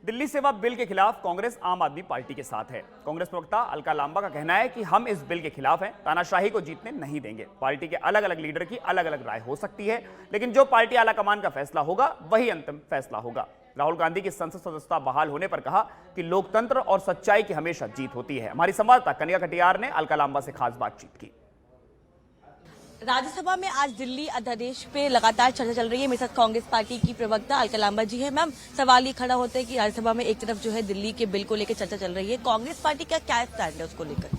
दिल्ली सेवा बिल के खिलाफ कांग्रेस आम आदमी पार्टी के साथ है। कांग्रेस प्रवक्ता अलका लांबा का कहना है कि हम इस बिल के खिलाफ हैं, तानाशाही को जीतने नहीं देंगे। पार्टी के अलग अलग लीडर की अलग अलग राय हो सकती है, लेकिन जो पार्टी आलाकमान का फैसला होगा वही अंतिम फैसला होगा। राहुल गांधी की संसद सदस्यता बहाल होने पर कहा कि लोकतंत्र और सच्चाई की हमेशा जीत होती है। हमारी संवाददाता कन्या कटियार ने अलका लांबा से खास बातचीत की। राज्यसभा में आज दिल्ली अध्यादेश पे लगातार चर्चा चल रही है। मेरे साथ कांग्रेस पार्टी की प्रवक्ता अलका लांबा जी है। मैम, सवाल ये खड़ा होता है कि राज्यसभा में एक तरफ जो है दिल्ली के बिल को लेकर चर्चा चल रही है, कांग्रेस पार्टी का क्या स्टैंड है उसको लेकर?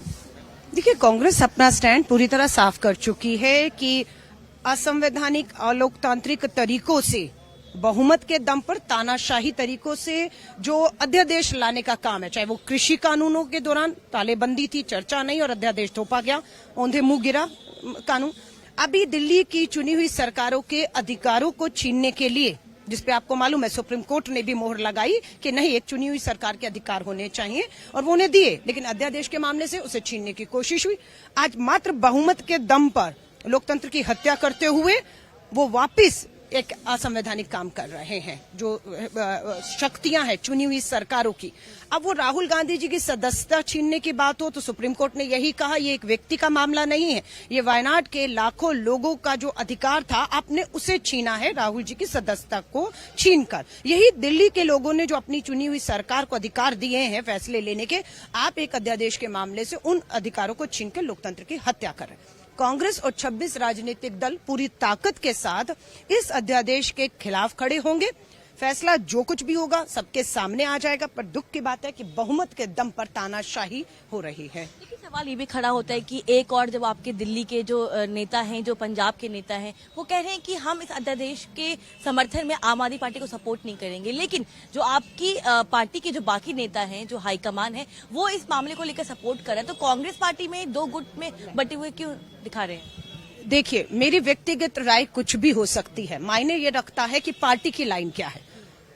देखिए, कांग्रेस अपना स्टैंड पूरी तरह साफ कर चुकी है कि असंवैधानिक अलोकतांत्रिक तरीकों से, बहुमत के दम पर तानाशाही तरीकों से जो अध्यादेश लाने का काम है, चाहे वो कृषि कानूनों के दौरान तालेबंदी थी, चर्चा नहीं और अध्यादेश थोपा गया, औंधे मुंह गिरा कानून। अभी दिल्ली की चुनी हुई सरकारों के अधिकारों को छीनने के लिए, जिसपे आपको मालूम है सुप्रीम कोर्ट ने भी मोहर लगाई कि नहीं, एक चुनी हुई सरकार के अधिकार होने चाहिए और वो उन्हें दिए, लेकिन अध्यादेश के मामले से उसे छीनने की कोशिश हुई। आज मात्र बहुमत के दम पर लोकतंत्र की हत्या करते हुए वो वापिस एक असंवैधानिक काम कर रहे हैं। जो शक्तियां हैं चुनी हुई सरकारों की, अब वो राहुल गांधी जी की सदस्यता छीनने की बात हो तो सुप्रीम कोर्ट ने यही कहा, ये एक व्यक्ति का मामला नहीं है, ये वायनाड के लाखों लोगों का जो अधिकार था आपने उसे छीना है, राहुल जी की सदस्यता को छीनकर। यही दिल्ली के लोगों ने जो अपनी चुनी हुई सरकार को अधिकार दिए हैं फैसले लेने के, आप एक अध्यादेश के मामले से उन अधिकारों को छीनकर लोकतंत्र की हत्या कर रहे हैं। कांग्रेस और 26 राजनीतिक दल पूरी ताकत के साथ इस अध्यादेश के खिलाफ खड़े होंगे। फैसला जो कुछ भी होगा सबके सामने आ जाएगा, पर दुख की बात है कि बहुमत के दम पर तानाशाही हो रही है। लेकिन सवाल ये भी खड़ा होता है कि एक और जब आपके दिल्ली के जो नेता हैं, जो पंजाब के नेता हैं, वो कह रहे हैं कि हम इस अध्यादेश के समर्थन में आम आदमी पार्टी को सपोर्ट नहीं करेंगे, लेकिन जो आपकी पार्टी के जो बाकी नेता हैं, जो हाईकमान है, वो इस मामले को लेकर सपोर्ट कर रहे हैं, तो कांग्रेस पार्टी में दो गुट में बटे हुए क्यों दिखा रहे हैं? देखिए, मेरी व्यक्तिगत राय कुछ भी हो सकती है, मायने ये रखता है कि पार्टी की लाइन क्या है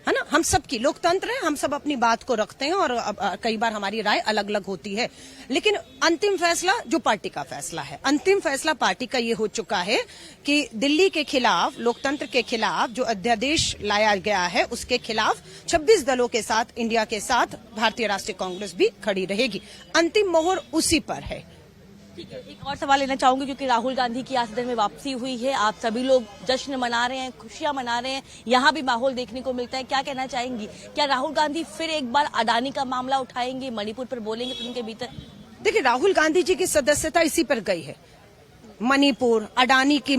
ना। हम सबकी लोकतंत्र है, हम सब अपनी बात को रखते हैं और कई बार हमारी राय अलग अलग होती है, लेकिन अंतिम फैसला जो पार्टी का फैसला है, अंतिम फैसला पार्टी का ये हो चुका है कि दिल्ली के खिलाफ, लोकतंत्र के खिलाफ जो अध्यादेश लाया गया है उसके खिलाफ 26 दलों के साथ, इंडिया के साथ भारतीय राष्ट्रीय कांग्रेस भी खड़ी रहेगी। अंतिम मोहर उसी पर है। ठीक है, एक और सवाल लेना चाहूंगी, क्योंकि राहुल गांधी की आज सदन में वापसी हुई है, आप सभी लोग जश्न मना रहे हैं, खुशियां मना रहे हैं, यहाँ भी माहौल देखने को मिलता है, क्या कहना चाहेंगी? क्या राहुल गांधी फिर एक बार अडानी का मामला उठाएंगे, मणिपुर पर बोलेंगे सदन के भीतर? देखिए, राहुल गांधी जी की सदस्यता इसी पर गई है। मणिपुर, अडानी की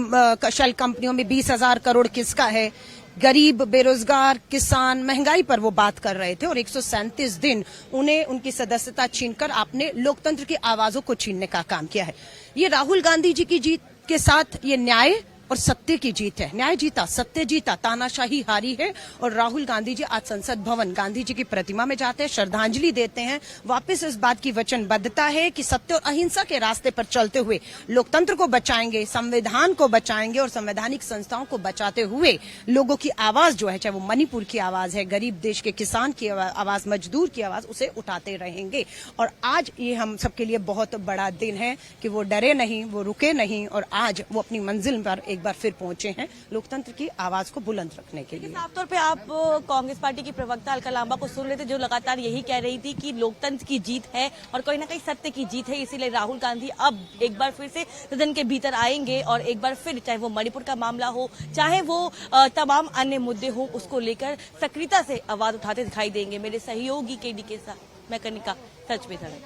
शेल कंपनियों में 20,000 करोड़ किसका है, गरीब, बेरोजगार, किसान, महंगाई पर वो बात कर रहे थे और 137 दिन उन्हें उनकी सदस्यता छीनकर आपने लोकतंत्र की आवाजों को छीनने का काम किया है। ये राहुल गांधी जी की जीत के साथ ये न्याय और सत्य की जीत है। न्याय जीता, सत्य जीता, तानाशाही हारी है। और राहुल गांधी जी आज संसद भवन गांधी जी की प्रतिमा में जाते हैं, श्रद्धांजलि देते हैं, वापस इस बात की वचनबद्धता है कि सत्य और अहिंसा के रास्ते पर चलते हुए लोकतंत्र को बचाएंगे, संविधान को बचाएंगे और संवैधानिक संस्थाओं को बचाते हुए लोगों की आवाज जो है, चाहे वो मणिपुर की आवाज है, गरीब देश के किसान की आवाज, मजदूर की आवाज, उसे उठाते रहेंगे। और आज ये हम सबके लिए बहुत बड़ा दिन है कि वो डरे नहीं, वो रुके नहीं और आज वो अपनी मंजिल पर एक बार फिर पहुंचे हैं लोकतंत्र की आवाज को बुलंद रखने के लिए। साफ तौर पे आप कांग्रेस पार्टी की प्रवक्ता अलका लांबा को सुन रहे थे, जो लगातार यही कह रही थी कि लोकतंत्र की जीत है और कहीं ना कहीं सत्य की जीत है, इसीलिए राहुल गांधी अब एक बार फिर से सदन के भीतर आएंगे और एक बार फिर, चाहे वो मणिपुर का मामला हो, चाहे वो तमाम अन्य मुद्दे हो, उसको लेकर सक्रियता से आवाज उठाते दिखाई देंगे। मेरे सहयोगी केडी के साथ मैं कनिका, सच में धड़क।